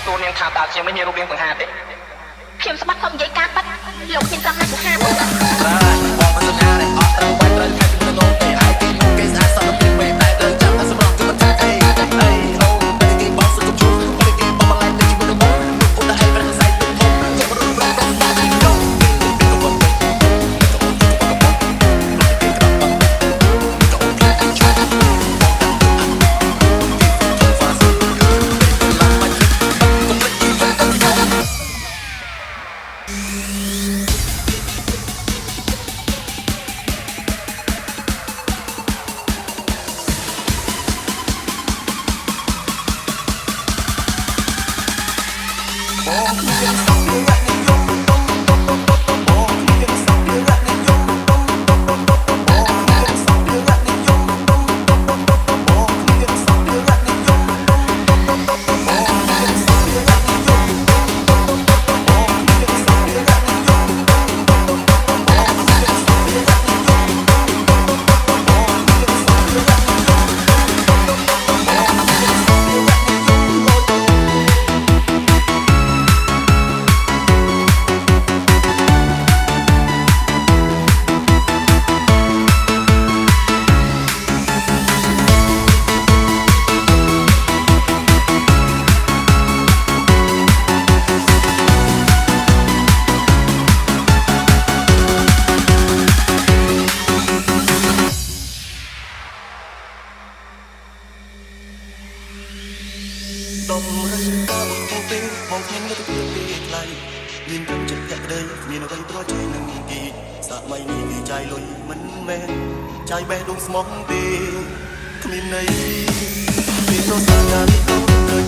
សួរនាងថាតើជាមិនមានរូបរាងបង្ហាទេខ្ញុំស្បាត់ខ្ញុំនិយាយការប៉ັດលោកខ្ញុំចង់ណាស់បង្ហាបងមិនថាអត់ត្រូវបាច់ត្រូវថែពីក្នុងទេហើយទីនោះគេស្អាតសន្តិភាពពេលតែត្រូវចាំតែសម្រាប់គឺមិនថាអីអូពេលគេបោះសុខជួពេលគេបោះបន្លែទៅជាមួយនឹងបងពុទ្ធឲ្យប្រកសៃទៅធំចាំរំរំដល់ដល់ទីនោះគេក៏បងដំរីក៏មកពេលមកខ្ញុំនៅទីទីថ្លៃមានទឹកចិត្តភក្តីមានអ្វីប្រជែងនឹងគេសម័យនេះគេចាយលុយមិនមែនចាយបេះដូងស្មោះទេគ្មានន័យមានរសជាតិណានេះទៅ